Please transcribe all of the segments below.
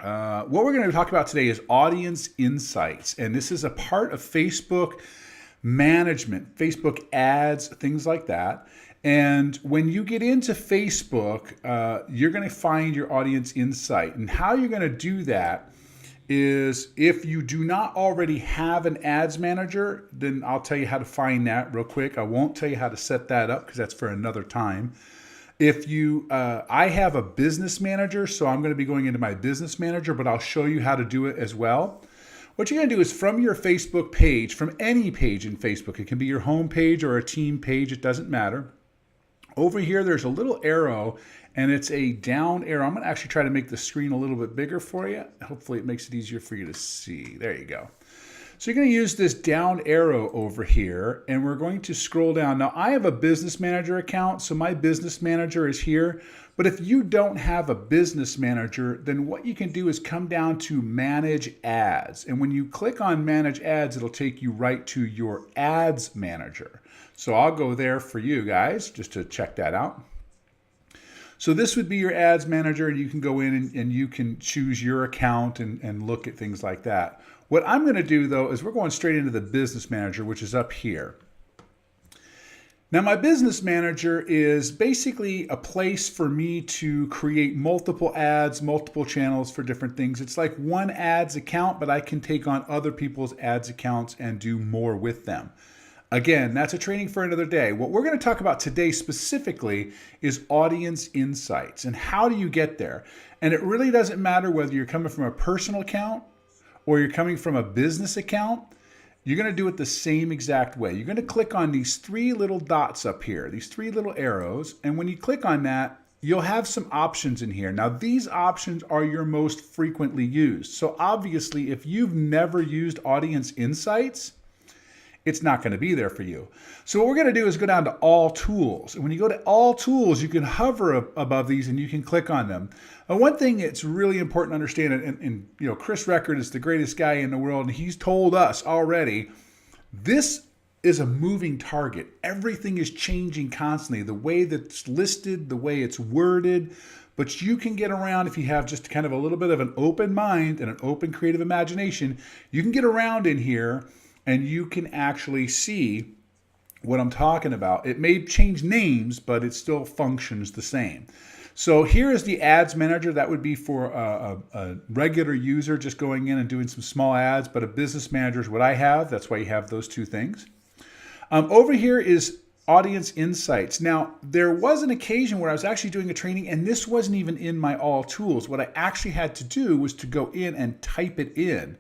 What we're going to talk about today is audience insights. And this is a part of Facebook management, Facebook ads, things like that. And when you get into Facebook, you're going to find your audience insight. And how you're going to do that is if you do not already have an ads manager, then I'll tell you how to find that real quick. I won't tell you how to set that up because that's for another time. If you, I have a business manager, so I'm going to be going into my business manager, but I'll show you how to do it as well. What you're going to do is from your Facebook page, from any page in Facebook, it can be your home page or a team page, it doesn't matter. Over here, there's a little arrow, and it's a down arrow. I'm going to actually try to make the screen a little bit bigger for you. Hopefully it makes it easier for you to see. There you go. So you're going to use this down arrow over here, and we're going to scroll down. Now, I have a business manager account, so my business manager is here. But if you don't have a business manager, then what you can do is come down to Manage Ads. And when you click on Manage Ads, it'll take you right to your Ads Manager. So I'll go there for you guys just to check that out. So this would be your ads manager, and you can go in and you can choose your account and look at things like that. What I'm going to do, though, is we're going straight into the business manager, which is up here. Now, my business manager is basically a place for me to create multiple ads, multiple channels for different things. It's like one ads account, but I can take on other people's ads accounts and do more with them. Again, that's a training for another day. What we're going to talk about today specifically is audience insights and how do you get there. And it really doesn't matter whether you're coming from a personal account or you're coming from a business account. You're going to do it the same exact way. You're going to click on these three little dots up here, these three little arrows. And when you click on that, you'll have some options in here. Now, these options are your most frequently used. So obviously, if you've never used audience insights, it's not going to be there for you. So what we're going to do is go down to All Tools. And when you go to All Tools, you can hover above these and you can click on them. And one thing that's really important to understand, and you know, Chris Record is the greatest guy in the world, and he's told us already, this is a moving target. Everything is changing constantly. The way that's listed, the way it's worded, but you can get around if you have just kind of a little bit of an open mind and an open creative imagination. You can get around in here and you can actually see what I'm talking about. It may change names, but it still functions the same. So here is the ads manager. That would be for a regular user just going in and doing some small ads, but a business manager is what I have. That's why you have those two things. Over here is audience insights. Now, there was an occasion where I was actually doing a training and this wasn't even in my all tools. What I actually had to do was to go in and type it in.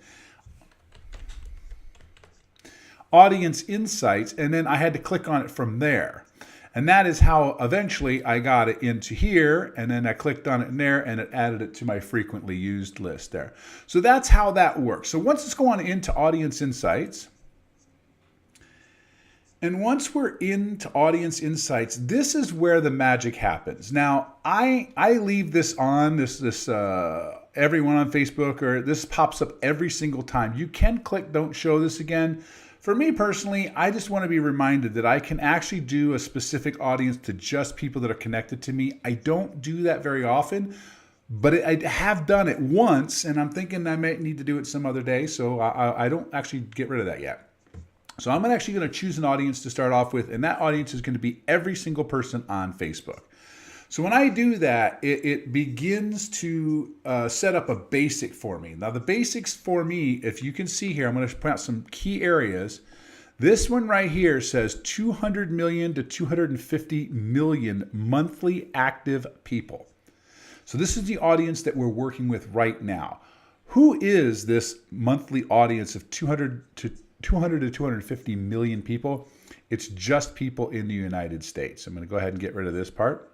Audience insights, and then I had to click on it from there. And that is how eventually I got it into here, and then I clicked on it in there and it added it to my frequently used list there. So that's how that works. So once let's go on into audience insights. And once we're into audience insights, this is where the magic happens. Now, I leave this on, everyone on Facebook, or this pops up every single time. You can click don't show this again. For me personally, I just want to be reminded that I can actually do a specific audience to just people that are connected to me. I don't do that very often, but I have done it once, and I'm thinking I might need to do it some other day, so I don't actually get rid of that yet. So I'm actually going to choose an audience to start off with, and that audience is going to be every single person on Facebook. So when I do that, it begins to set up a basic for me. Now the basics for me, if you can see here, I'm going to point out some key areas. This one right here says 200 million to 250 million monthly active people. So this is the audience that we're working with right now. Who is this monthly audience of 200 to 250 million people? It's just people in the United States. I'm going to go ahead and get rid of this part.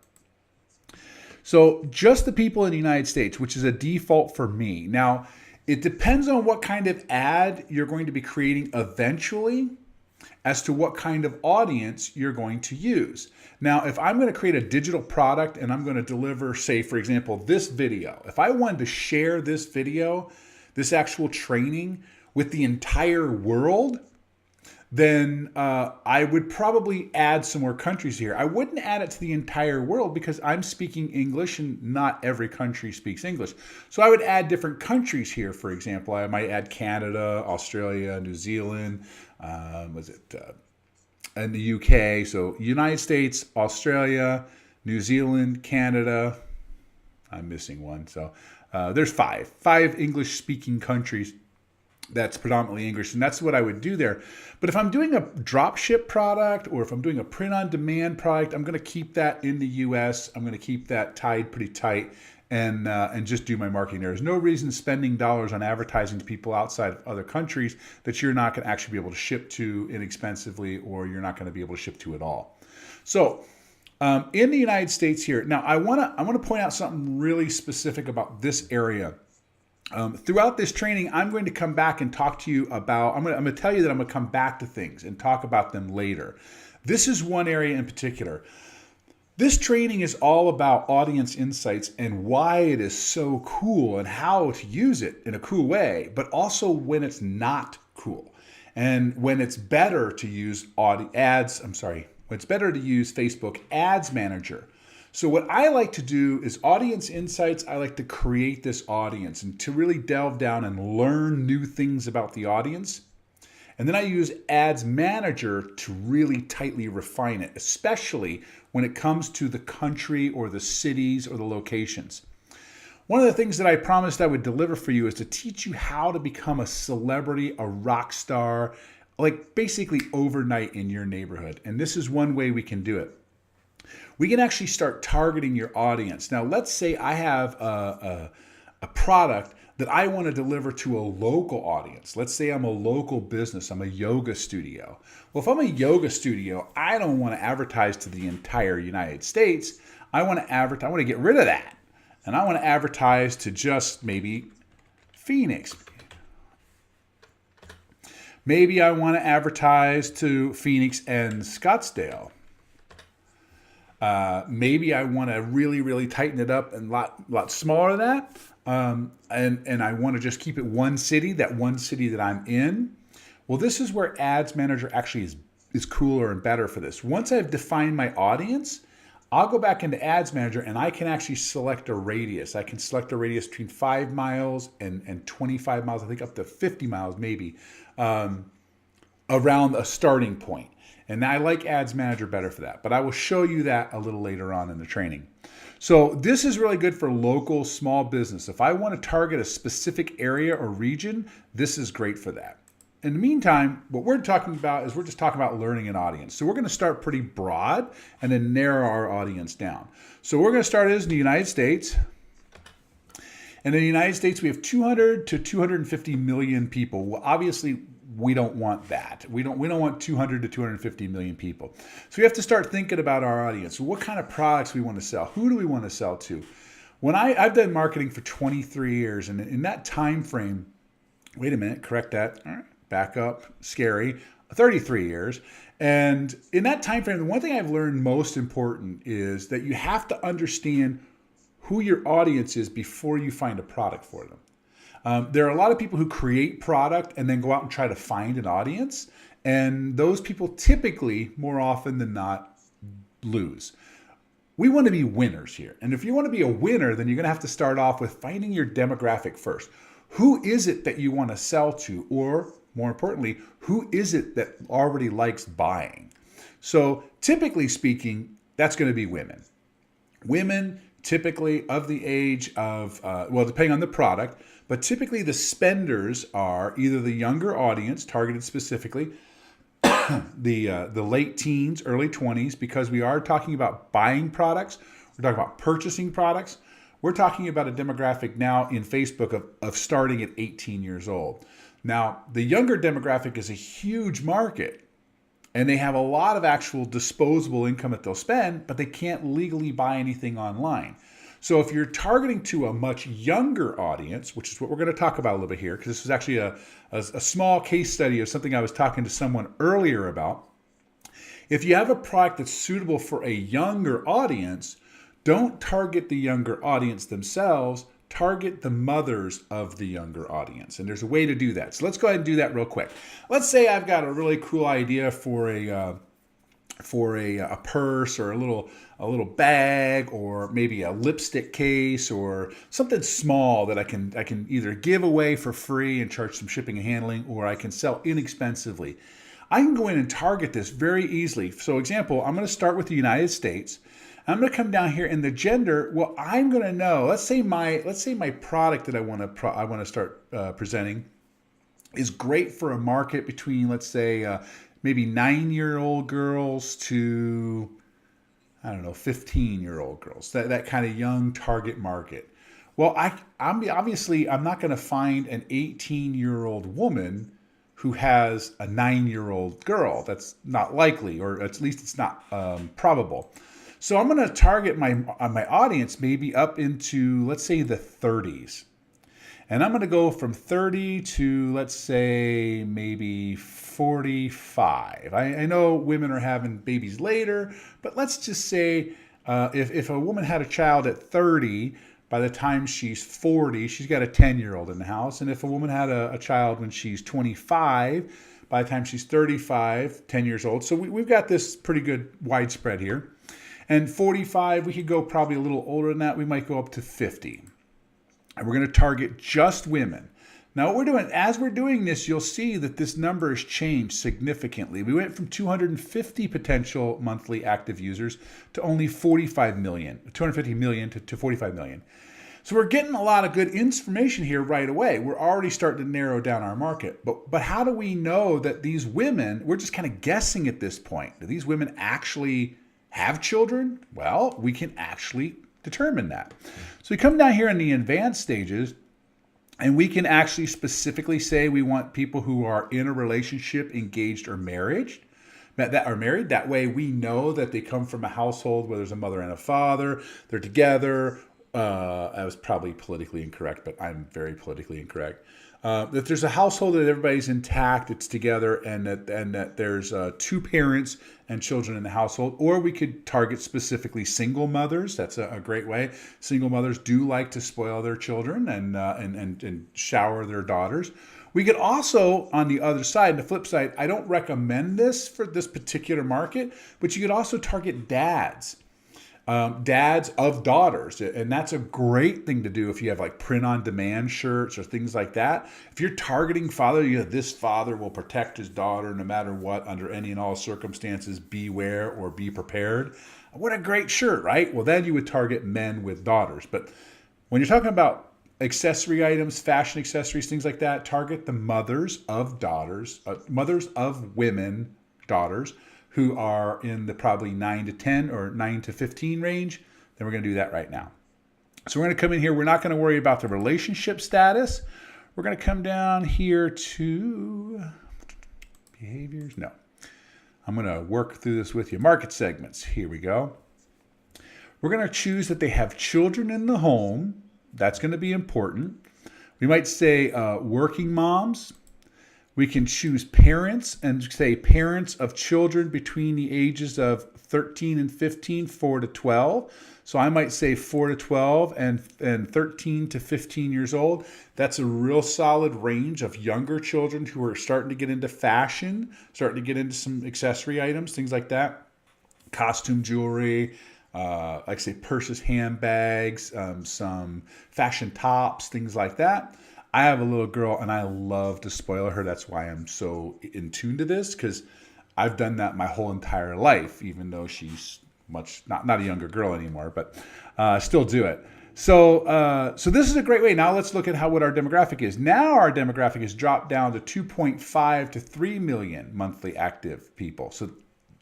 So just the people in the United States, which is a default for me. Now, it depends on what kind of ad you're going to be creating eventually as to what kind of audience you're going to use. Now, if I'm going to create a digital product and I'm going to deliver, say, for example, this video, if I wanted to share this video, this actual training with the entire world, then I would probably add some more countries here. I wouldn't add it to the entire world because I'm speaking English and not every country speaks English. So I would add different countries here, for example. I might add Canada, Australia, New Zealand, and the UK. So United States, Australia, New Zealand, Canada. I'm missing one. So there's five English-speaking countries that's predominantly English, and that's what I would do there. But if I'm doing a drop ship product or if I'm doing a print-on-demand product, I'm going to keep that in the U.S. I'm going to keep that tied pretty tight and just do my marketing there. There's no reason spending dollars on advertising to people outside of other countries that you're not going to actually be able to ship to inexpensively, or you're not going to be able to ship to at all. So in the United States here, now I want to point out something really specific about this area. Throughout this training, I'm going to come back and talk to you about, I'm going to tell you that I'm going to come back to things and talk about them later. This is one area in particular. This training is all about audience insights and why it is so cool and how to use it in a cool way, but also when it's not cool and when it's better to use when it's better to use Facebook Ads Manager. So what I like to do is audience insights. I like to create this audience and to really delve down and learn new things about the audience. And then I use Ads Manager to really tightly refine it, especially when it comes to the country or the cities or the locations. One of the things that I promised I would deliver for you is to teach you how to become a celebrity, a rock star, like basically overnight in your neighborhood. And this is one way we can do it. We can actually start targeting your audience. Now, let's say I have a product that I want to deliver to a local audience. Let's say I'm a local business. I'm a yoga studio. Well, if I'm a yoga studio, I don't want to advertise to the entire United States. I want to get rid of that. And I want to advertise to just maybe Phoenix. Maybe I want to advertise to Phoenix and Scottsdale. Maybe I want to really, really tighten it up and a lot smaller than that. And I want to just keep it one city that I'm in. Well, this is where Ads Manager actually is cooler and better for this. Once I've defined my audience, I'll go back into Ads Manager and I can actually select a radius. I can select a radius between 5 miles and 25 miles, I think up to 50 miles maybe, around a starting point. And I like Ads Manager better for that, but I will show you that a little later on in the training. So this is really good for local small business. If I want to target a specific area or region, this is great for that. In the meantime, what we're talking about is we're just talking about learning an audience. So we're going to start pretty broad and then narrow our audience down. So we're going to start in the United States. And in the United States, we have 200 to 250 million people. Well, obviously, we don't want that. We don't want 200 to 250 million people. So we have to start thinking about our audience. What kind of products we want to sell? Who do we want to sell to? When I've done marketing for 23 years, and in that time frame, wait a minute, correct that. All right, back up, scary. 33 years. And in that time frame, the one thing I've learned most important is that you have to understand who your audience is before you find a product for them. There are a lot of people who create product and then go out and try to find an audience. And those people typically, more often than not, lose. We want to be winners here. And if you want to be a winner, then you're going to have to start off with finding your demographic first. Who is it that you want to sell to? Or more importantly, who is it that already likes buying? So typically speaking, that's going to be women. Women typically of the age of, depending on the product, but typically the spenders are either the younger audience targeted specifically, the late teens, early 20s, because we are talking about buying products. We're talking about purchasing products. We're talking about a demographic now in Facebook of starting at 18 years old. Now, the younger demographic is a huge market, and they have a lot of actual disposable income that they'll spend, but they can't legally buy anything online. So if you're targeting to a much younger audience, which is what we're going to talk about a little bit here, because this is actually a small case study of something I was talking to someone earlier about. If you have a product that's suitable for a younger audience, don't target the younger audience themselves, target the mothers of the younger audience. And there's a way to do that. So let's go ahead and do that real quick. Let's say I've got a really cool idea for a purse or a little bag, or maybe a lipstick case, or something small that I can either give away for free and charge some shipping and handling, or I can sell inexpensively. I can go in and target this very easily. So example, I'm going to start with the United States. I'm going to come down here, and the gender, well, I'm going to know, let's say my product that I want to start presenting is great for a market between, let's say, maybe 9-year-old girls to, I don't know, 15-year-old girls, that kind of young target market. Well, I'm not going to find an 18-year-old woman who has a 9-year-old girl. That's not likely, or at least it's not probable. So I'm going to target my audience maybe up into, let's say, the 30s. And I'm going to go from 30 to, let's say, maybe 45. I know women are having babies later, but let's just say if a woman had a child at 30, by the time she's 40, she's got a 10-year-old in the house. And if a woman had a child when she's 25, by the time she's 35, 10 years old. So we've got this pretty good widespread here. And 45, we could go probably a little older than that. We might go up to 50. And we're going to target just women. Now, what we're doing, as we're doing this, you'll see that this number has changed significantly. We went from 250 potential monthly active users to only 45 million, 250 million to 45 million. So we're getting a lot of good information here right away. We're already starting to narrow down our market. But how do we know that these women, we're just kind of guessing at this point, do these women actually have children? Well, we can actually determine that. So we come down here in the advanced stages, and we can actually specifically say we want people who are in a relationship, engaged, or married. That way we know that they come from a household where there's a mother and a father, they're together. I was probably politically incorrect, but I'm very politically incorrect. That there's a household that everybody's intact, it's together, and that there's 2 parents and children in the household. Or we could target specifically single mothers. That's a great way. Single mothers do like to spoil their children and shower their daughters. We could also, on the other side, the flip side, I don't recommend this for this particular market, but you could also target dads. Dads of daughters. And that's a great thing to do if you have like print-on-demand shirts or things like that. If you're targeting father, this father will protect his daughter no matter what, under any and all circumstances, beware or be prepared. What a great shirt, right? Well, then you would target men with daughters. But when you're talking about accessory items, fashion accessories, things like that, target the mothers of daughters, mothers of women, daughters, who are in the probably 9 to 10 or 9 to 15 range, then we're going to do that right now. So we're going to come in here. We're not going to worry about the relationship status. We're going to come down here to behaviors. No. I'm going to work through this with you. Market segments. Here we go. We're going to choose that they have children in the home. That's going to be important. We might say working moms. We can choose parents and say parents of children between the ages of 13 and 15, 4 to 12. So I might say 4 to 12 and 13 to 15 years old. That's a real solid range of younger children who are starting to get into fashion, starting to get into some accessory items, things like that. Costume jewelry, like I say, purses, handbags, some fashion tops, things like that. I have a little girl and I love to spoil her. That's why I'm so in tune to this, because I've done that my whole entire life, even though she's not a younger girl anymore, but still do it. So this is a great way. Now let's look at what our demographic is. Now our demographic has dropped down to 2.5 to 3 million monthly active people. So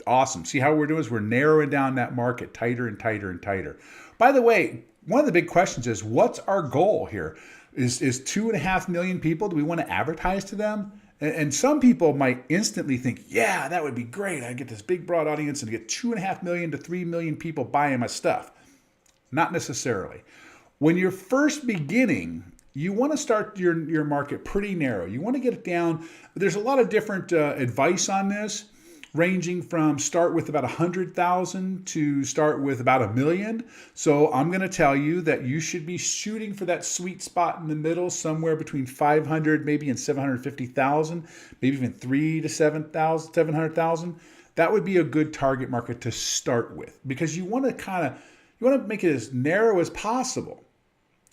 awesome. See how we're doing is we're narrowing down that market tighter and tighter and tighter. By the way, one of the big questions is, what's our goal here? Is 2.5 million people, do we want to advertise to them? And some people might instantly think, yeah, that would be great. I get this big, broad audience and get 2.5 million to 3 million people buying my stuff. Not necessarily. When you're first beginning, you want to start your market pretty narrow. You want to get it down. There's a lot of different advice on this. ranging from start with about 100,000 to start with about 1 million. So I'm going to tell you that you should be shooting for that sweet spot in the middle, somewhere between 500 maybe and 750,000, maybe even 3 to 700,000. That would be a good target market to start with, because you want to make it as narrow as possible,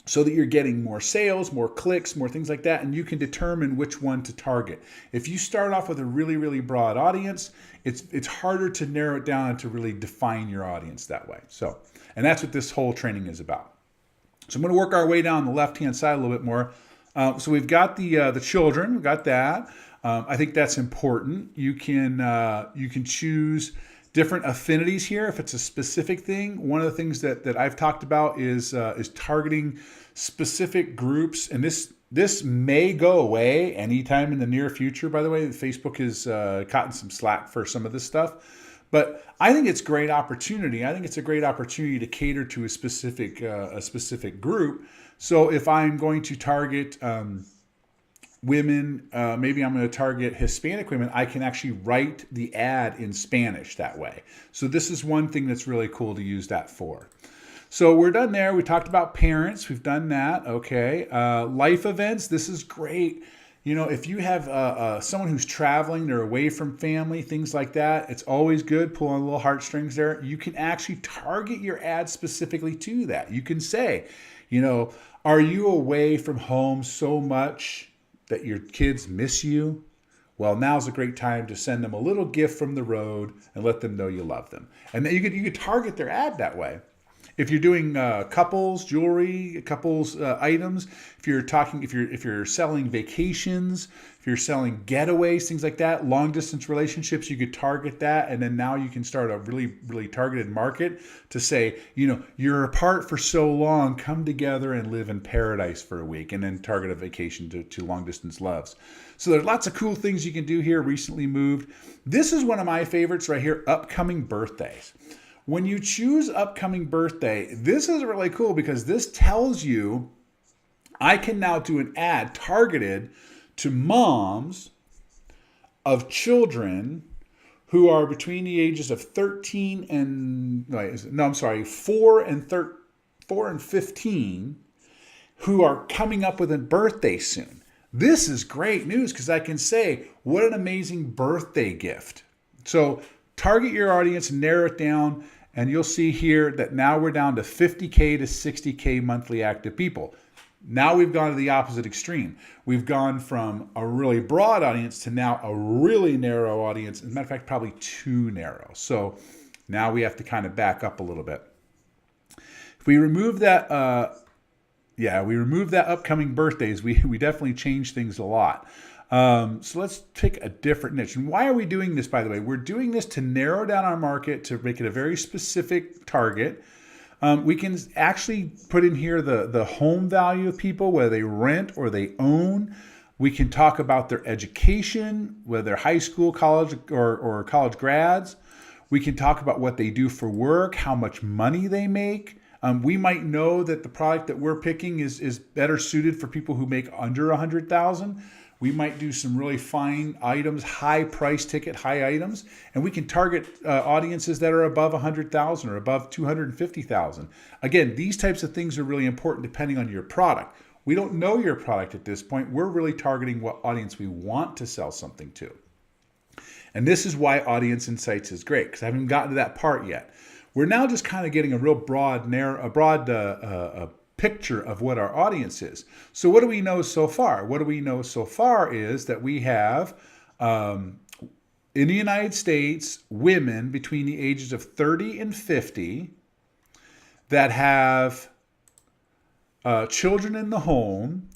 so that you're getting more sales, more clicks, more things like that, and you can determine which one to target. If you start off with a really, really broad audience, it's harder to narrow it down and to really define your audience that way. So, and that's what this whole training is about. So I'm going to work our way down the left-hand side a little bit more. So we've got the children, we've got that. I think that's important. You can choose different affinities here if it's a specific thing. One of the things that I've talked about is targeting specific groups, and this may go away anytime in the near future. By the way, Facebook has gotten some slack for some of this stuff, but I think it's a great opportunity. I think it's a great opportunity to cater to a specific group. So if I'm going to target women, maybe I'm going to target Hispanic women, I can actually write the ad in Spanish that way. So this is one thing that's really cool to use that for. So we're done there. We talked about parents. We've done that. Okay. Life events. This is great. You know, if you have someone who's traveling, they're away from family, things like that, it's always good. Pull on little heartstrings there. You can actually target your ad specifically to that. You can say, you know, are you away from home so much that your kids miss you? Well, now's a great time to send them a little gift from the road and let them know you love them. And then you could target their ad that way. If you're doing couples jewelry, couples items, if you're selling vacations, if you're selling getaways, things like that, long distance relationships, you could target that, and then now you can start a really, really targeted market to say, you know, you're apart for so long, come together and live in paradise for a week, and then target a vacation to long distance loves. So there's lots of cool things you can do here. Recently moved. This is one of my favorites right here, upcoming birthdays. When you choose upcoming birthday, this is really cool because this tells you I can now do an ad targeted to moms of children who are between the ages of 13 and, 4 and 15, who are coming up with a birthday soon. This is great news because I can say, what an amazing birthday gift. So target your audience, narrow it down, and you'll see here that now we're down to 50K to 60K monthly active people. Now we've gone to the opposite extreme. We've gone from a really broad audience to now a really narrow audience. As a matter of fact, probably too narrow. So now we have to kind of back up a little bit. If we remove that, upcoming birthdays, we definitely change things a lot. So let's pick a different niche. And why are we doing this, by the way? We're doing this to narrow down our market, to make it a very specific target. We can actually put in here the home value of people, whether they rent or they own. We can talk about their education, whether they're high school, college, or college grads. We can talk about what they do for work, how much money they make. We might know that the product that we're picking is better suited for people who make under $100,000. We might do some really fine items, high price ticket, high items, and we can target audiences that are above 100,000 or above 250,000. Again, these types of things are really important depending on your product. We don't know your product at this point. We're really targeting what audience we want to sell something to. And this is why Audience Insights is great, because I haven't gotten to that part yet. We're now just kind of getting a real broad picture of what our audience is. So what do we know so far? What do we know so far is that we have, in the United States, women between the ages of 30 and 50 that have children in the home,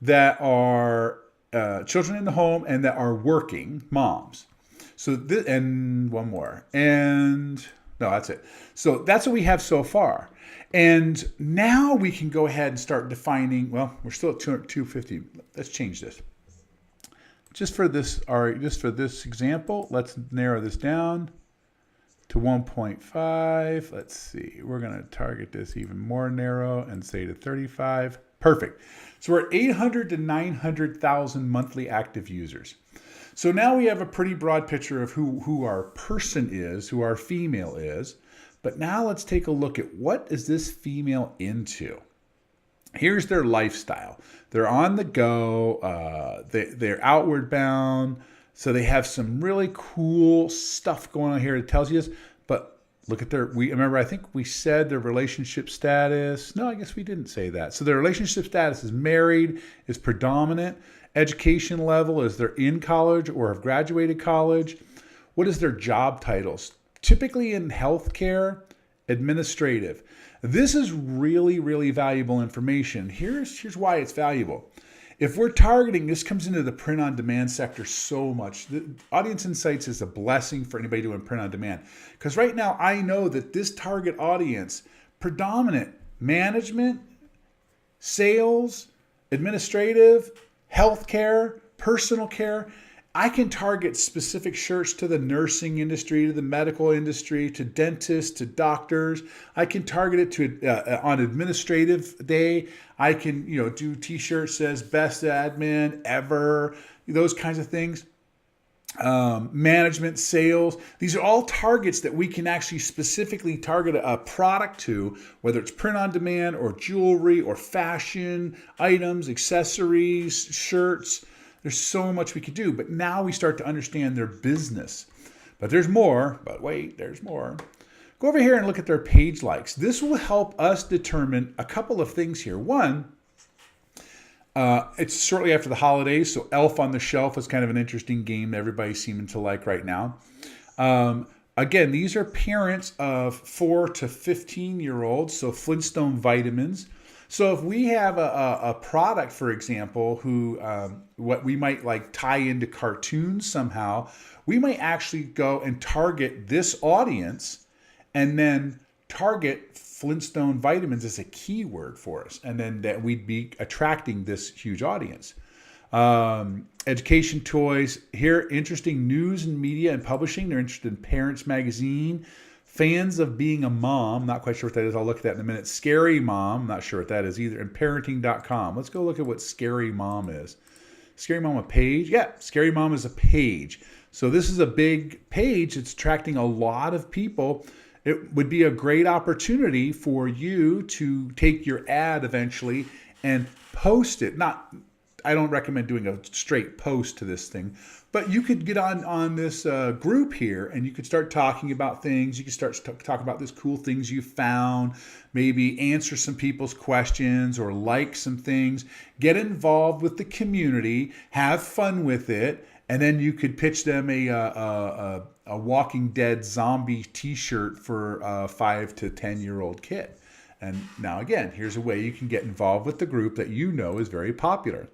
that are and that are working moms. So and one more. And no, that's it. So that's what we have so far. And now we can go ahead and start defining, well, we're still at 250. Let's change this. Just for this example, let's narrow this down to 1.5. Let's see. We're going to target this even more narrow and say to 35. Perfect. So we're at 800 to 900,000 monthly active users. So now we have a pretty broad picture of who our person is, who our female is. But now let's take a look at what is this female into. Here's their lifestyle. They're on the go. They're outward bound. So they have some really cool stuff going on here. It tells you this. But look at remember, I think we said their relationship status. No, I guess we didn't say that. So their relationship status is married, is predominant. Education level is they're in college or have graduated college. What is their job titles? Typically in healthcare, administrative. This is really, really valuable information. Here's why it's valuable. If we're targeting, this comes into the print-on-demand sector so much. The Audience Insights is a blessing for anybody doing print-on-demand. Because right now, I know that this target audience, predominant management, sales, administrative, healthcare, personal care, I can target specific shirts to the nursing industry, to the medical industry, to dentists, to doctors. I can target it to on administrative day. I can do T-shirts says best admin ever, those kinds of things. Management, sales. These are all targets that we can actually specifically target a product to, whether it's print on demand or jewelry or fashion items, accessories, shirts. There's so much we could do, but now we start to understand their business. But there's more, but wait, there's more. Go over here and look at their page likes. This will help us determine a couple of things here. One, it's shortly after the holidays, so Elf on the Shelf is kind of an interesting game that everybody's seeming to like right now. Again, these are parents of 4 to 15-year-olds, so Flintstone vitamins. So if we have a product, for example, who what we might like tie into cartoons somehow, we might actually go and target this audience and then target Flintstone vitamins as a keyword for us. And then that we'd be attracting this huge audience. Education toys. Here, interesting news and media and publishing. They're interested in Parents Magazine. Fans of being a mom, not quite sure what that is. I'll look at that in a minute. Scary Mom, not sure what that is either. And parenting.com. Let's go look at what Scary Mom is. Scary Mom a page? Yeah, Scary Mom is a page. So this is a big page. It's attracting a lot of people. It would be a great opportunity for you to take your ad eventually and post it. I don't recommend doing a straight post to this thing, but you could get on this group here and you could start talking about things. You could start to talk about these cool things you found, maybe answer some people's questions or like some things, get involved with the community, have fun with it, and then you could pitch them a Walking Dead zombie t-shirt for a 5 to 10-year-old kid. And now again, here's a way you can get involved with the group that you know is very popular.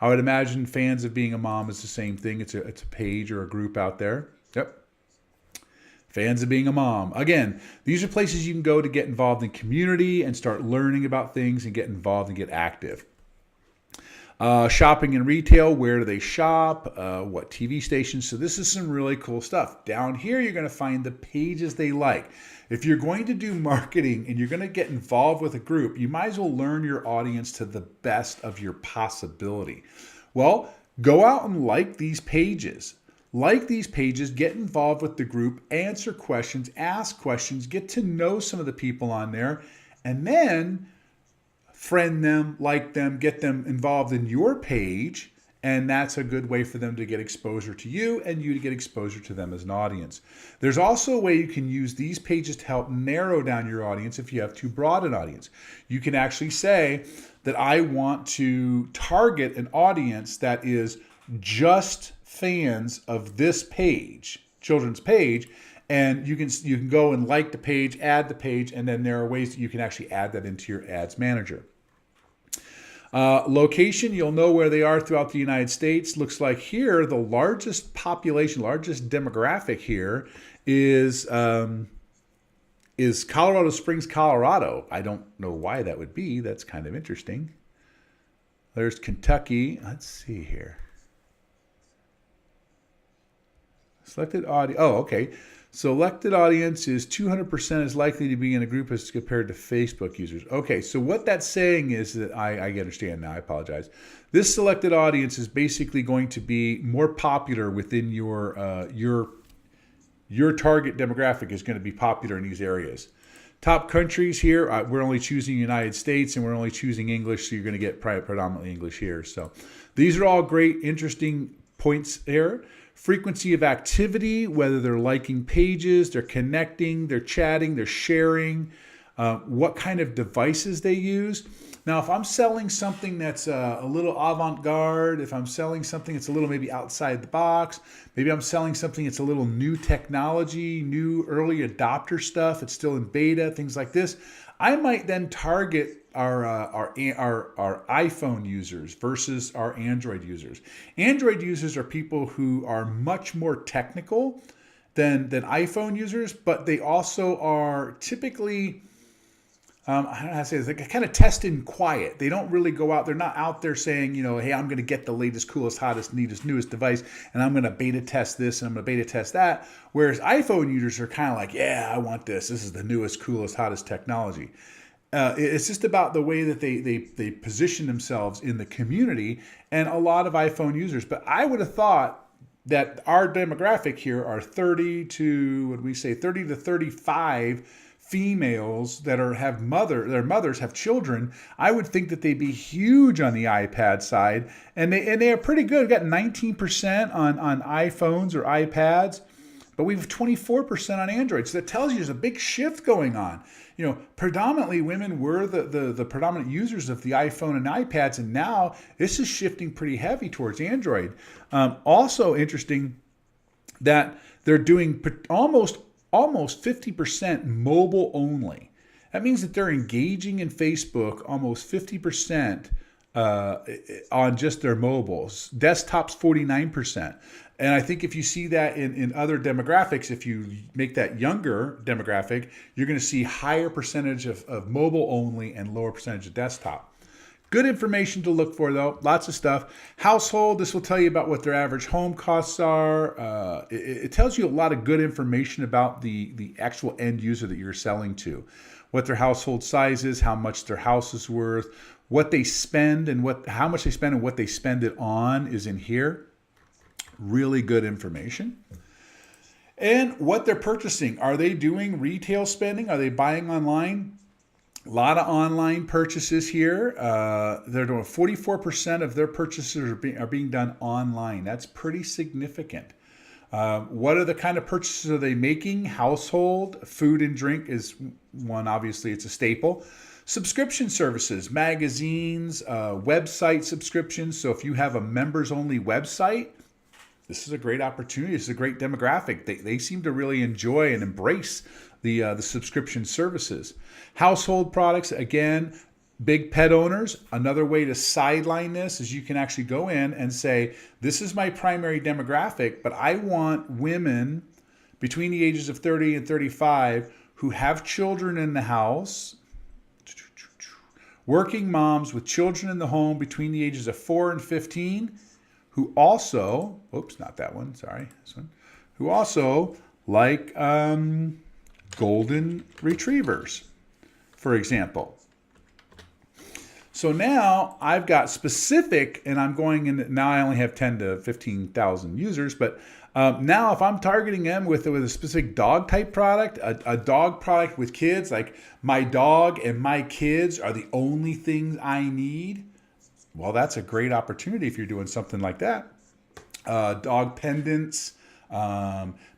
I would imagine Fans of Being a Mom is the same thing. It's a page or a group out there. Yep. Fans of Being a Mom. Again, these are places you can go to get involved in community and start learning about things and get involved and get active. Shopping and retail. Where do they shop? What TV stations? So this is some really cool stuff. Down here, you're going to find the pages they like. If you're going to do marketing and you're going to get involved with a group, you might as well learn your audience to the best of your possibility. Well, go out and like these pages. Like these pages, get involved with the group, answer questions, ask questions, get to know some of the people on there, and then friend them, like them, get them involved in your page. And that's a good way for them to get exposure to you and you to get exposure to them as an audience. There's also a way you can use these pages to help narrow down your audience if you have too broad an audience. You can actually say that I want to target an audience that is just fans of this page, children's page, and you can go and like the page, add the page, and then there are ways that you can actually add that into your ads manager. Location, you'll know where they are throughout the United States. Looks like here, the largest population, largest demographic here is Colorado Springs, Colorado. I don't know why that would be. That's kind of interesting. There's Kentucky. Let's see here. Selected audio. Oh, okay. Selected audience is 200% as likely to be in a group as compared to Facebook users. Okay, so what that's saying is that I understand now. I apologize. This selected audience is basically going to be more popular within your target demographic is going to be popular in these areas. Top countries here, we're only choosing United States and we're only choosing English, so you're going to get predominantly English here. So these are all great, interesting points here. Frequency of activity, whether they're liking pages, they're connecting, they're chatting, they're sharing, what kind of devices they use. Now, if I'm selling something that's a little avant-garde, if I'm selling something that's a little maybe outside the box, maybe I'm selling something that's a little new technology, new early adopter stuff, it's still in beta, things like this, I might then target our iPhone users versus our Android users. Android users are people who are much more technical than iPhone users, but they also are typically, I don't know how to say this, they kind of test in quiet. They don't really go out. They're not out there saying, hey, I'm going to get the latest, coolest, hottest, neatest, newest device, and I'm going to beta test this, and I'm going to beta test that. Whereas iPhone users are kind of like, yeah, I want this. This is the newest, coolest, hottest technology. It's just about the way that they position themselves in the community, and a lot of iPhone users. But I would have thought that our demographic here are 30 to 35 females that their mothers have children. I would think that they'd be huge on the iPad side, and they are pretty good. We've got 19% on iPhones or iPads, but we have 24% on Android. So that tells you there's a big shift going on. Predominantly women were the predominant users of the iPhone and iPads, and now this is shifting pretty heavy towards Android. Also interesting that they're doing almost 50% mobile only. That means that they're engaging in Facebook almost 50% on just their mobiles. Desktops 49%. And I think if you see that in other demographics, if you make that younger demographic, you're going to see higher percentage of mobile only and lower percentage of desktop. Good information to look for, though. Lots of stuff. Household, this will tell you about what their average home costs are. It tells you a lot of good information about the actual end user that you're selling to. What their household size is, how much their house is worth, what they spend and how much they spend and what they spend it on is in here. Really good information. And what they're purchasing. Are they doing retail spending? Are they buying online? A lot of online purchases here. They're doing 44% of their purchases are being done online. That's pretty significant. What are the kind of purchases are they making? Household, food and drink is one. Obviously, it's a staple. Subscription services, magazines, website subscriptions. So if you have a members-only website, this is a great opportunity. This is a great demographic. They seem to really enjoy and embrace the subscription services. Household products, again, big pet owners. Another way to sideline this is you can actually go in and say, this is my primary demographic, but I want women between the ages of 30 and 35 who have children in the house, working moms with children in the home between the ages of 4 and 15, who also, not that one, sorry, this one, who also like golden retrievers, for example. So now I've got specific, and I'm going in, now I only have 10 to 15,000 users, but now if I'm targeting them with a specific dog type product, a dog product with kids, like my dog and my kids are the only things I need, well, that's a great opportunity if you're doing something like that. Dog pendants,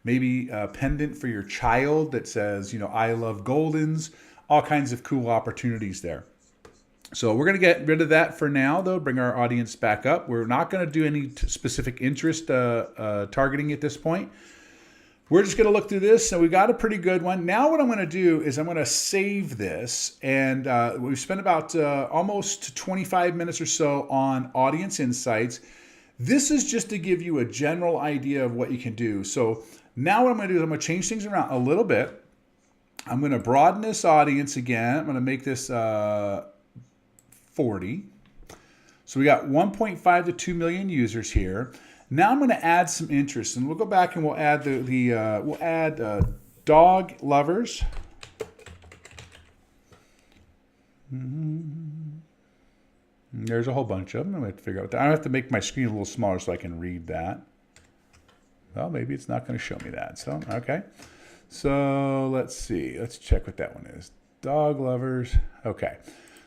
maybe a pendant for your child that says, I love Goldens, all kinds of cool opportunities there. So we're going to get rid of that for now, though, bring our audience back up. We're not going to do any specific interest targeting at this point. We're just going to look through this, and we got a pretty good one. Now what I'm going to do is I'm going to save this, and we've spent about almost 25 minutes or so on audience insights. This is just to give you a general idea of what you can do. So now what I'm going to do is I'm going to change things around a little bit. I'm going to broaden this audience again. I'm going to make this 40. So we got 1.5 to 2 million users here. Now I'm going to add some interest, and we'll go back and we'll add we'll add dog lovers. There's a whole bunch of them. I'm going to have to figure out that. I have to make my screen a little smaller so I can read that. Well, maybe it's not going to show me that. So, okay. So let's see. Let's check what that one is. Dog lovers. Okay.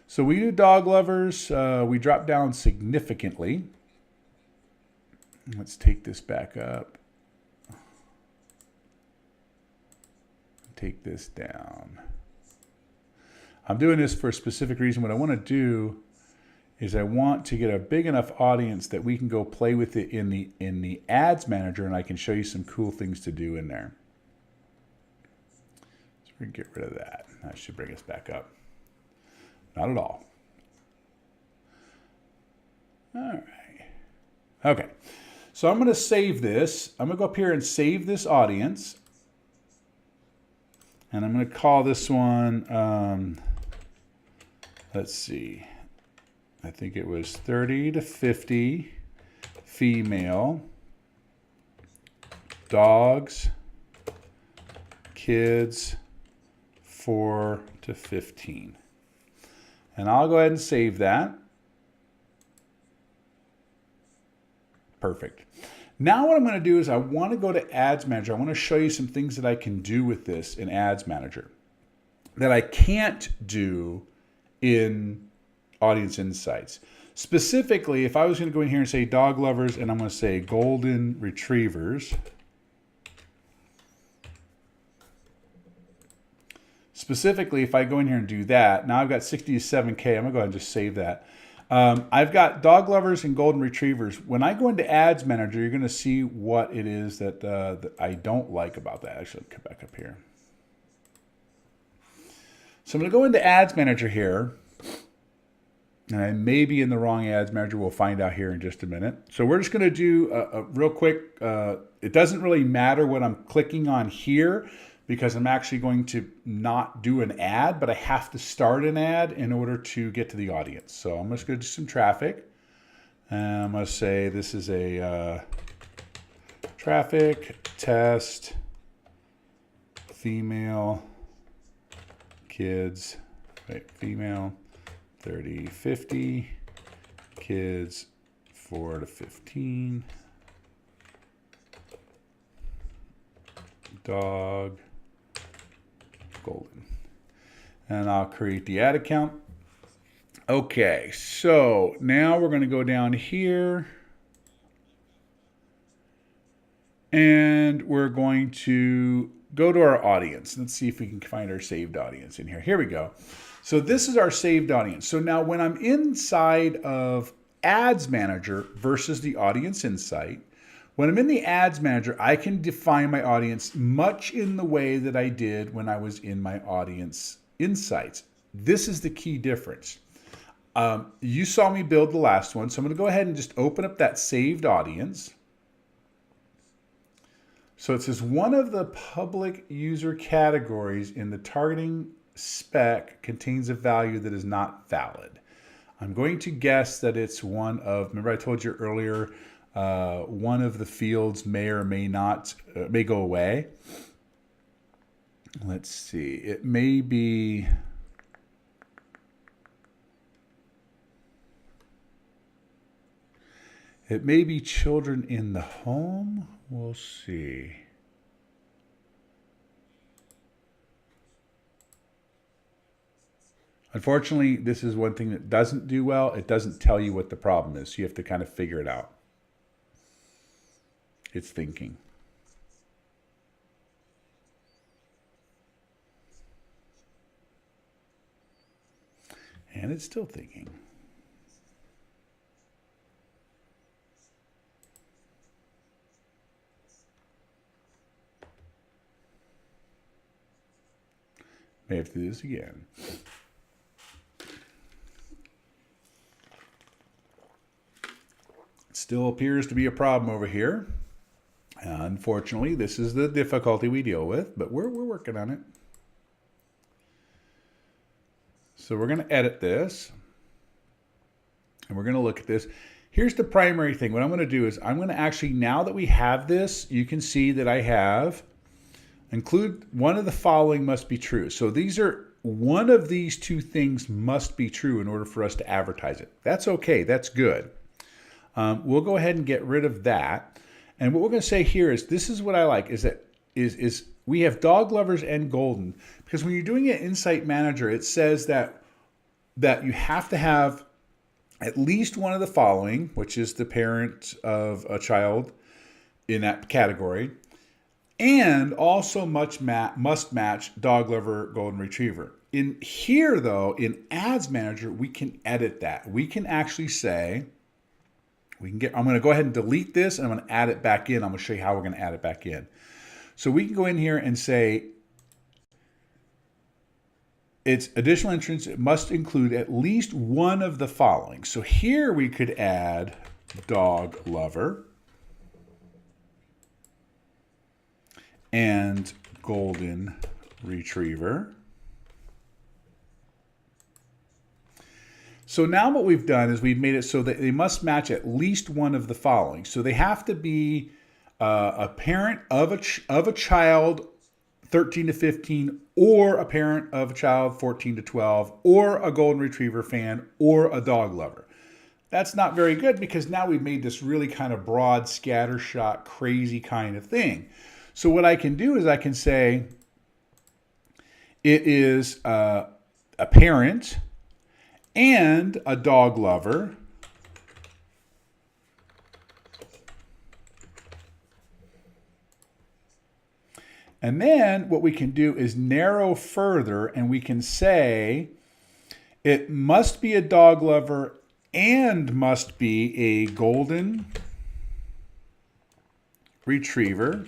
So we do dog lovers. We drop down significantly. Let's take this back up. Take this down. I'm doing this for a specific reason. What I want to do is I want to get a big enough audience that we can go play with it in the ads manager, and I can show you some cool things to do in there. So we're going to get rid of that. That should bring us back up. Not at all. All right. Okay. So I'm going to save this. I'm going to go up here and save this audience. And I'm going to call this one, let's see. I think it was 30 to 50 female dogs, kids 4 to 15. And I'll go ahead and save that. Perfect. Now what I'm going to do is I want to go to Ads Manager. I want to show you some things that I can do with this in Ads Manager that I can't do in Audience Insights. Specifically, if I was going to go in here and say dog lovers, and I'm going to say golden retrievers. Specifically, if I go in here and do that, now I've got 67K. I'm going to go ahead and just save that. I've got dog lovers and golden retrievers. When I go into Ads Manager, you're going to see what it is that I don't like about that. Actually, come back up here. So I'm going to go into Ads Manager here. And I may be in the wrong Ads Manager. We'll find out here in just a minute. So we're just going to do a real quick. It doesn't really matter what I'm clicking on here, because I'm actually going to not do an ad, but I have to start an ad in order to get to the audience. So I'm just going to do some traffic. And I'm going to say this is a traffic test, female, kids, right, female, 30, 50, kids, 4 to 15, dog, golden. And I'll create the ad account. Okay, so now we're going to go down here and we're going to go to our audience. Let's see if we can find our saved audience in here. Here we go. So this is our saved audience. So now when I'm inside of Ads Manager versus the Audience Insight, when I'm in the Ads Manager, I can define my audience much in the way that I did when I was in my Audience Insights. This is the key difference. You saw me build the last one, so I'm going to go ahead and just open up that saved audience. So it says one of the public user categories in the targeting spec contains a value that is not valid. I'm going to guess that it's one of, remember I told you earlier, one of the fields may or may not, may go away. Let's see, it may be, children in the home. We'll see. Unfortunately, this is one thing that doesn't do well. It doesn't tell you what the problem is. So you have to kind of figure it out. It's thinking. And it's still thinking. May have to do this again. It still appears to be a problem over here. Unfortunately, this is the difficulty we deal with, but we're working on it. So we're going to edit this, and we're going to look at this. Here's the primary thing. What I'm going to do is I'm going to actually, now that we have this, you can see that I have include one of the following must be true. So these are, one of these two things must be true in order for us to advertise it. That's okay. That's good. We'll go ahead and get rid of that. And what we're going to say here is, this is what I like, is that we have dog lovers and golden, because when you're doing an Insight Manager, it says that you have to have at least one of the following, which is the parent of a child in that category, and also must match dog lover, golden retriever. In here, though, in Ads Manager, we can edit that. We can actually say, I'm going to go ahead and delete this, and I'm going to add it back in. I'm going to show you how we're going to add it back in. So we can go in here and say, its additional entrance, it must include at least one of the following. So here we could add dog lover and golden retriever. So now what we've done is we've made it so that they must match at least one of the following. So they have to be a parent of a child 13 to 15, or a parent of a child 14 to 12, or a golden retriever fan, or a dog lover. That's not very good, because now we've made this really kind of broad, scattershot, crazy kind of thing. So what I can do is I can say it is a parent and a dog lover, and then what we can do is narrow further, and we can say it must be a dog lover and must be a golden retriever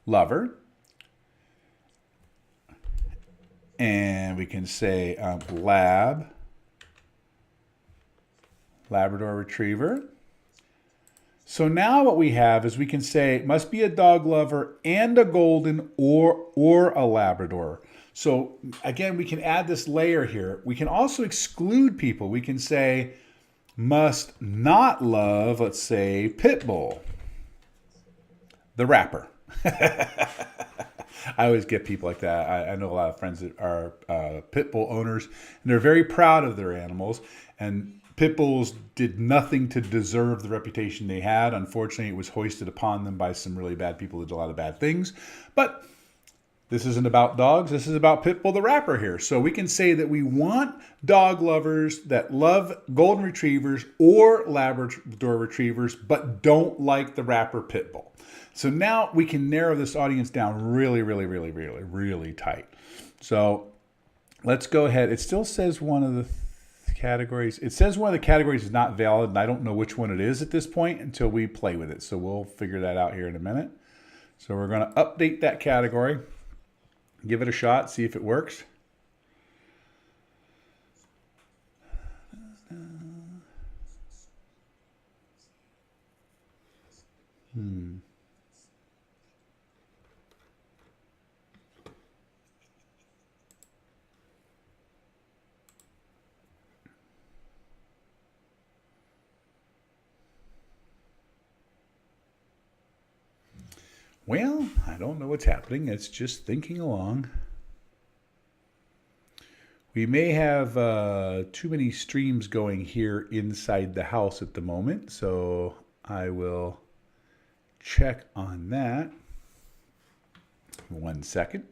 lover. And we can say Labrador retriever. So now what we have is we can say it must be a dog lover and a golden or a Labrador. So again, we can add this layer here. We can also exclude people. We can say must not love, let's say, pit bull, the rapper. I always get people like that. I know a lot of friends that are pit bull owners, and they're very proud of their animals. And pit bulls did nothing to deserve the reputation they had. Unfortunately, it was hoisted upon them by some really bad people who did a lot of bad things. But this isn't about dogs. This is about pit bull the rapper here. So we can say that we want dog lovers that love golden retrievers or Labrador retrievers, but don't like the rapper pit bull. So now we can narrow this audience down really, really, really, really, really tight. So let's go ahead. It still says one of the categories. It says one of the categories is not valid, and I don't know which one it is at this point until we play with it. So we'll figure that out here in a minute. So we're going to update that category, give it a shot, see if it works. Well, I don't know what's happening. It's just thinking along. We may have too many streams going here inside the house at the moment, so I will check on that. 1 second.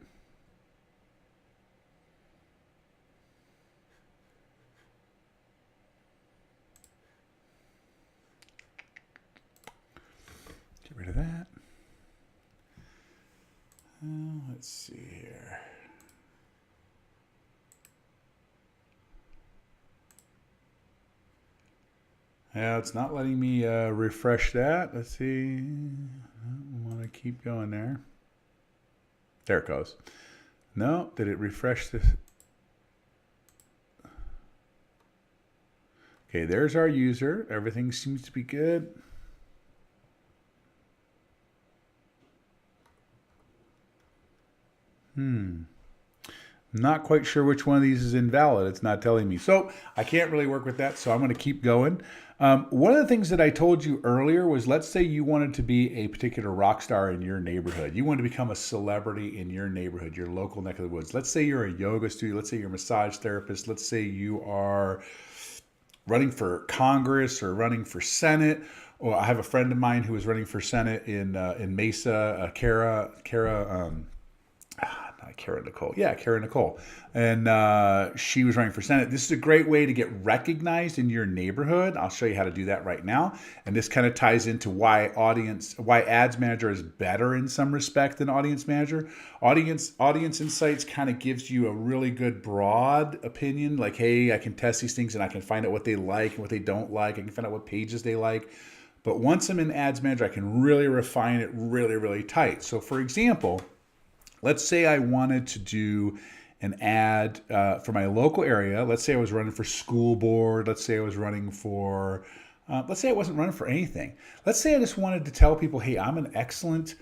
Get rid of that. Let's see here. Yeah, it's not letting me refresh that. Let's see. I want to keep going there. There it goes. No, did it refresh this? Okay, there's our user. Everything seems to be good. Not quite sure which one of these is invalid. It's not telling me. So I can't really work with that. So I'm going to keep going. One of the things that I told you earlier was, let's say you wanted to be a particular rock star in your neighborhood. You want to become a celebrity in your neighborhood, your local neck of the woods. Let's say you're a yoga studio. Let's say you're a massage therapist. Let's say you are running for Congress or running for Senate. Or I have a friend of mine who was running for Senate in Mesa, Kara Nicole. Yeah, Kara Nicole. And she was running for Senate. This is a great way to get recognized in your neighborhood. I'll show you how to do that right now. And this kind of ties into why Ads Manager is better in some respect than Audience Manager. Audience Insights kind of gives you a really good broad opinion. Like, hey, I can test these things and I can find out what they like and what they don't like. I can find out what pages they like. But once I'm in Ads Manager, I can really refine it really, really tight. So for example, let's say I wanted to do an ad for my local area. Let's say I was running for school board. Let's say I was running for, let's say I wasn't running for anything. Let's say I just wanted to tell people, hey, I'm an excellent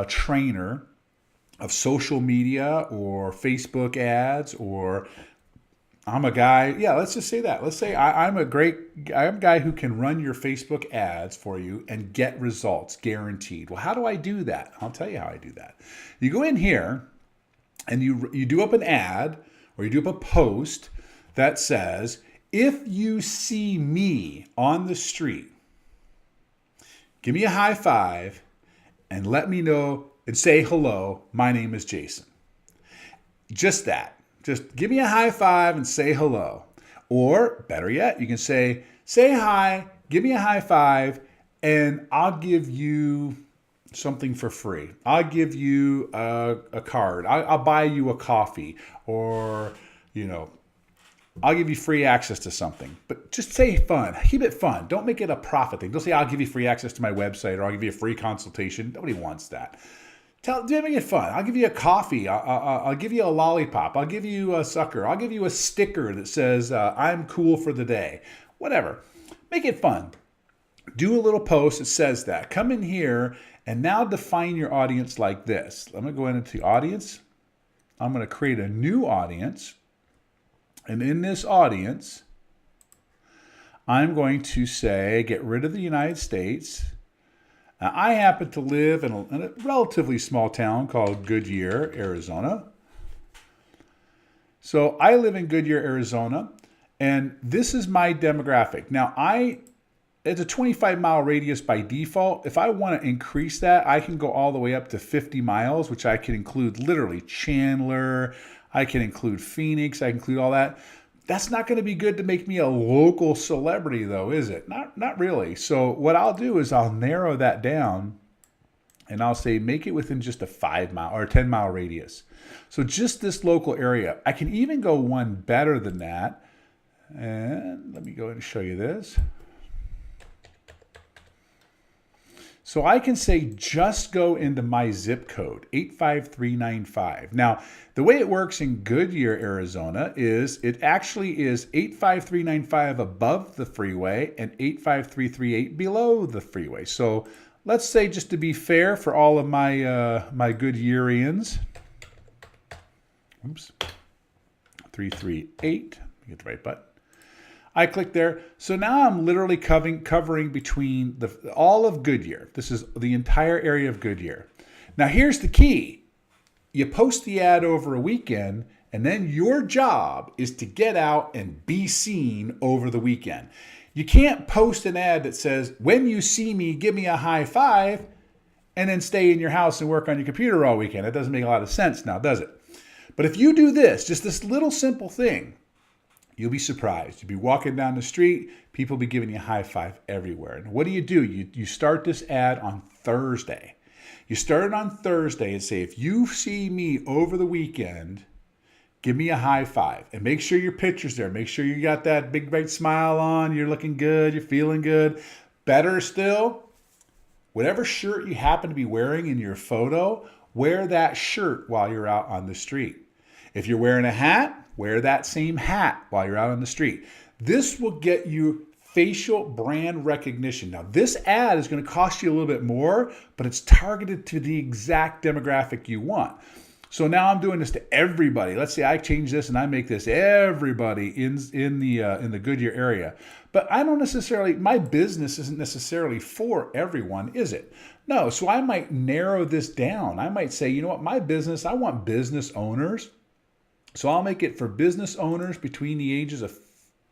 trainer of social media or Facebook ads, or I'm a guy. Yeah, let's just say that. Let's say I'm a guy who can run your Facebook ads for you and get results guaranteed. Well, how do I do that? I'll tell you how I do that. You go in here and you do up an ad, or you do up a post that says, if you see me on the street, give me a high five and let me know and say hello. My name is Jason. Just that. Just give me a high five and say hello. Or better yet, you can say hi, give me a high five, and I'll give you something for free. I'll give you a card. I'll buy you a coffee, or, I'll give you free access to something. But just say fun. Keep it fun. Don't make it a profit thing. Don't say, I'll give you free access to my website, or I'll give you a free consultation. Nobody make it fun. I'll give you a coffee. I'll give you a lollipop. I'll give you a sucker. I'll give you a sticker that says, I'm cool for the day. Whatever. Make it fun. Do a little post that says that. Come in here and now define your audience like this. I'm going to go into audience. I'm going to create a new audience. And in this audience, I'm going to say, get rid of the United States. Now, I happen to live in a relatively small town called Goodyear, Arizona. So I live in Goodyear, Arizona, and this is my demographic. Now, it's a 25-mile radius by default. If I want to increase that, I can go all the way up to 50 miles, which I can include literally Chandler. I can include Phoenix. I can include all that. That's not going to be good to make me a local celebrity, though, is it? Not really. So what I'll do is I'll narrow that down, and I'll say make it within just a 5-mile or 10-mile radius. So just this local area. I can even go one better than that. And let me go ahead and show you this. So I can say just go into my zip code, 85395. Now, the way it works in Goodyear, Arizona is it actually is 85395 above the freeway and 85338 below the freeway. So let's say, just to be fair for all of my my Goodyearians, 338, get the right button. I click there. So now I'm literally covering between all of Goodyear. This is the entire area of Goodyear. Now here's the key. You post the ad over a weekend, and then your job is to get out and be seen over the weekend. You can't post an ad that says, when you see me, give me a high five, and then stay in your house and work on your computer all weekend. That doesn't make a lot of sense now, does it? But if you do this, just this little simple thing, you'll be surprised. You'll be walking down the street, people will be giving you a high five everywhere. And what do? You start this ad on Thursday. You start it on Thursday and say, if you see me over the weekend, give me a high five. And make sure your picture's there. Make sure you got that big, bright smile on. You're looking good. You're feeling good. Better still, whatever shirt you happen to be wearing in your photo, wear that shirt while you're out on the street. If you're wearing a hat, wear that same hat while you're out on the street. This will get you facial brand recognition. Now, this ad is going to cost you a little bit more, but it's targeted to the exact demographic you want. So now I'm doing this to everybody. Let's say I change this and I make this everybody in the Goodyear area. But I don't necessarily, my business isn't necessarily for everyone, is it? No. So I might narrow this down. I might say, you know what, my business, I want business owners. So I'll make it for business owners between the ages of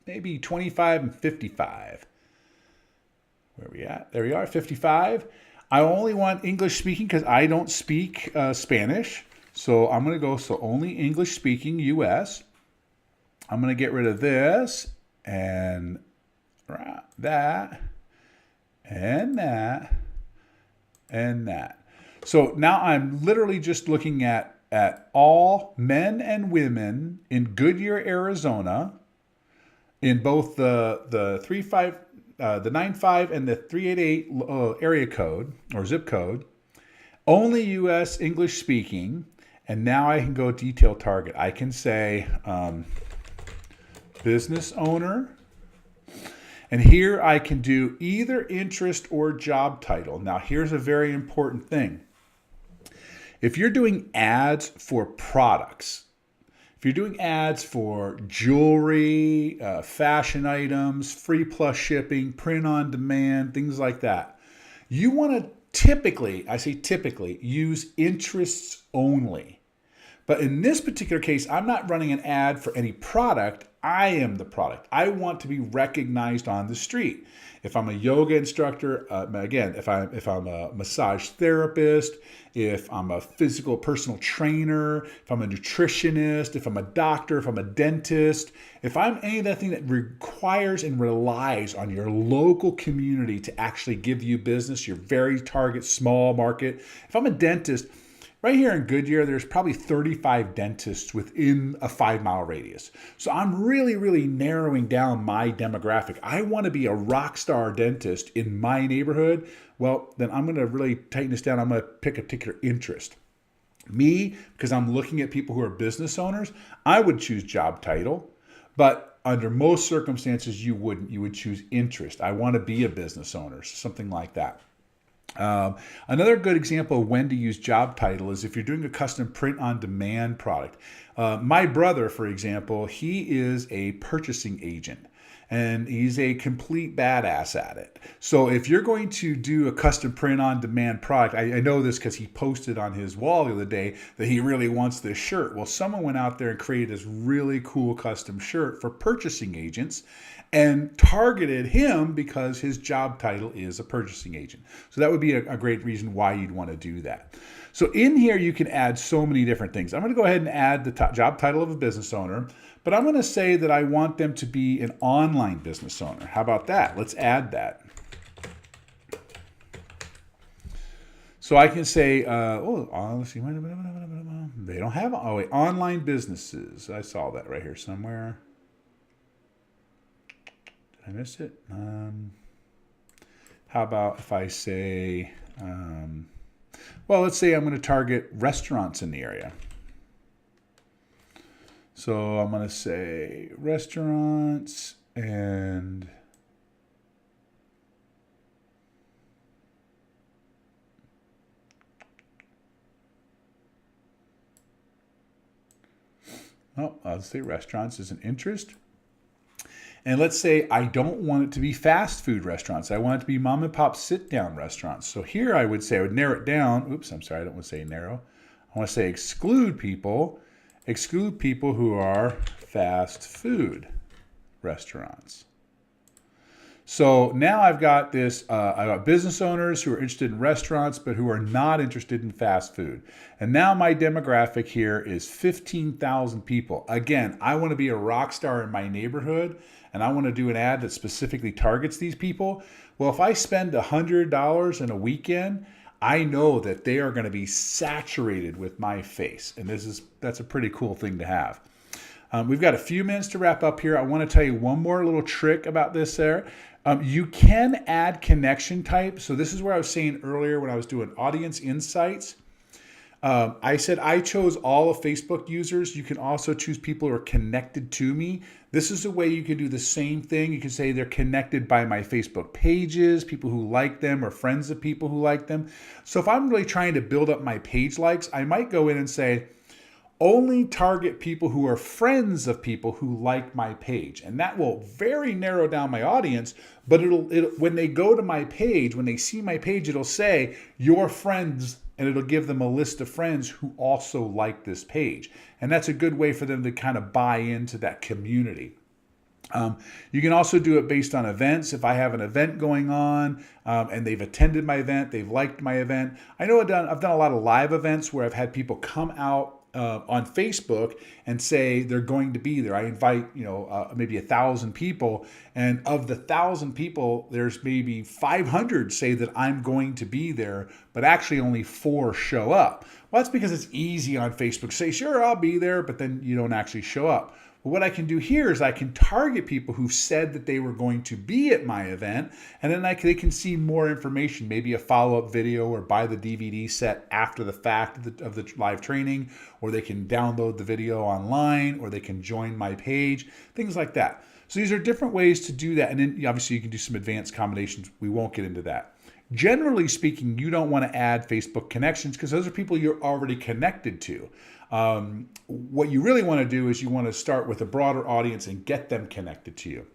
maybe 25 and 55. Where are we at? There we are, 55. I only want English speaking because I don't speak Spanish. So I'm going to go, so only English speaking US. I'm going to get rid of this and that and that and that. So now I'm literally just looking at all men and women in Goodyear, Arizona, in both the 95 and the 388 area code or zip code, only U.S. English speaking, and now I can go detail target. I can say business owner, and here I can do either interest or job title. Now here's a very important thing. If you're doing ads for products, if you're doing ads for jewelry, fashion items, free plus shipping, print on demand, things like that, you want to typically, I say typically, use interests only. But in this particular case, I'm not running an ad for any product. I am the product. I want to be recognized on the street. If I'm a yoga instructor, again, if I'm a massage therapist, if I'm a physical personal trainer, if I'm a nutritionist, if I'm a doctor, if I'm a dentist, if I'm any of that thing that requires and relies on your local community to actually give you business, your very target small market. If I'm a dentist, right here in Goodyear, there's probably 35 dentists within a 5-mile radius. So I'm really, really narrowing down my demographic. I want to be a rock star dentist in my neighborhood. Well, then I'm going to really tighten this down. I'm going to pick a particular interest. Me, because I'm looking at people who are business owners, I would choose job title. But under most circumstances, you wouldn't. You would choose interest. I want to be a business owner, something like that. Another good example of when to use job title is if you're doing a custom print on demand product. My brother, for example, he is a purchasing agent and he's a complete badass at it. So if you're going to do a custom print on demand product, I know this because he posted on his wall the other day that he really wants this shirt. Well, someone went out there and created this really cool custom shirt for purchasing agents and targeted him because his job title is a purchasing agent. So that would be a great reason why you'd want to do that. So in here, you can add so many different things. I'm going to go ahead and add the job title of a business owner, but I'm going to say that I want them to be an online business owner. How about that? Let's add that. So I can say, let's see, they don't have, online businesses. I saw that right here somewhere. I missed it. How about if I say, let's say I'm going to target restaurants in the area. So I'm going to say restaurants and I'll say restaurants is an interest. And let's say I don't want it to be fast food restaurants. I want it to be mom and pop sit down restaurants. So here I would say I would narrow it down. Oops, I'm sorry, I don't want to say narrow. I want to say exclude people who are fast food restaurants. So now I've got this, I've got business owners who are interested in restaurants, but who are not interested in fast food. And now my demographic here is 15,000 people. Again, I want to be a rock star in my neighborhood, and I want to do an ad that specifically targets these people. Well, if I spend $100 in a weekend, I know that they are going to be saturated with my face. And that's a pretty cool thing to have. We've got a few minutes to wrap up here. I want to tell you one more little trick about this there. You can add connection type. So this is where I was saying earlier when I was doing audience insights. I said I chose all of Facebook users. You can also choose people who are connected to me. This is a way you can do the same thing. You can say they're connected by my Facebook pages, people who like them, or friends of people who like them. So if I'm really trying to build up my page likes, I might go in and say, only target people who are friends of people who like my page. And that will very narrow down my audience, but it'll when they go to my page, when they see my page, it'll say your friends, and it'll give them a list of friends who also like this page. And that's a good way for them to kind of buy into that community. You can also do it based on events. If I have an event going on and they've attended my event, they've liked my event. I know I've done a lot of live events where I've had people come out on Facebook and say they're going to be there. I invite, maybe 1,000 people, and of the 1,000 people, there's maybe 500 say that I'm going to be there, but actually only 4 show up. Well, that's because it's easy on Facebook to say, sure, I'll be there, but then you don't actually show up. But what I can do here is I can target people who said that they were going to be at my event, and then they can see more information, maybe a follow-up video or buy the DVD set after the fact of the live training, or they can download the video online, or they can join my page, things like that. So these are different ways to do that. And then obviously you can do some advanced combinations. We won't get into that. Generally speaking, you don't want to add Facebook connections because those are people you're already connected to. What you really want to do is you want to start with a broader audience and get them connected to you.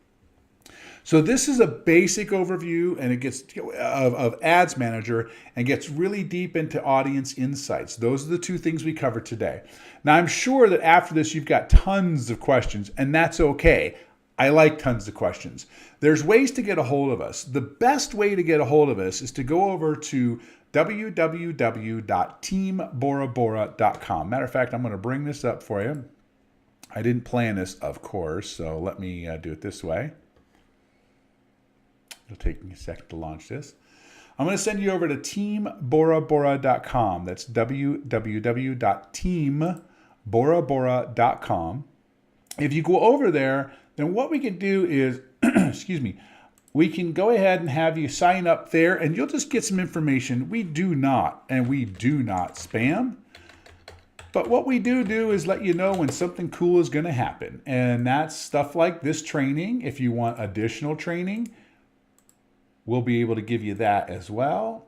So this is a basic overview, and it gets of Ads Manager and gets really deep into audience insights. Those are the 2 things we covered today. Now, I'm sure that after this, you've got tons of questions, and that's okay. I like tons of questions. There's ways to get a hold of us. The best way to get a hold of us is to go over to www.TeamBoraBora.com. Matter of fact, I'm going to bring this up for you. I didn't plan this, of course, so let me do it this way. It'll take me a second to launch this. I'm going to send you over to TeamBoraBora.com. That's www.TeamBoraBora.com. If you go over there, then what we can do is, we can go ahead and have you sign up there, and you'll just get some information. We do not spam. But what we do is let you know when something cool is going to happen. And that's stuff like this training. If you want additional training, we'll be able to give you that as well.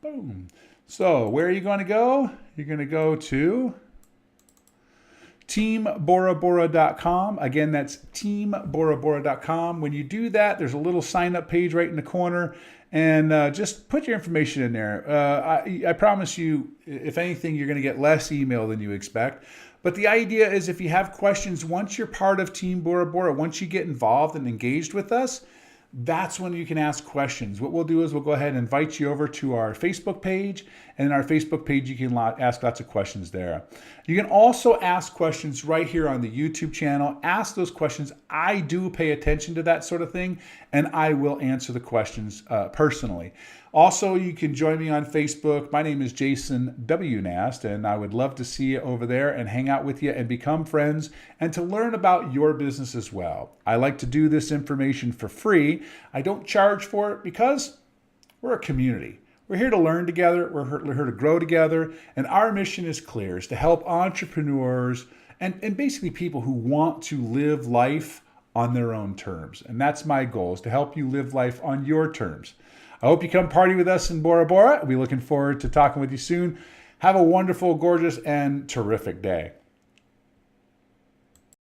Boom. So where are you going to go? You're going to go to TeamBoraBora.com. Again, that's TeamBoraBora.com. When you do that, there's a little sign-up page right in the corner, and just put your information in there. I promise you, if anything, you're going to get less email than you expect. But the idea is if you have questions, once you're part of Team Bora Bora, once you get involved and engaged with us, that's when you can ask questions. What we'll do is we'll go ahead and invite you over to our Facebook page. And in our Facebook page, you can ask lots of questions there. You can also ask questions right here on the YouTube channel. Ask those questions. I do pay attention to that sort of thing, and I will answer the questions personally. Also, you can join me on Facebook. My name is Jason W. Nast, and I would love to see you over there and hang out with you and become friends and to learn about your business as well. I like to do this information for free. I don't charge for it because we're a community. We're here to learn together. We're here to grow together. And our mission is clear, is to help entrepreneurs and basically people who want to live life on their own terms. And that's my goal, is to help you live life on your terms. I hope you come party with us in Bora Bora. We're looking forward to talking with you soon. Have a wonderful, gorgeous, and terrific day.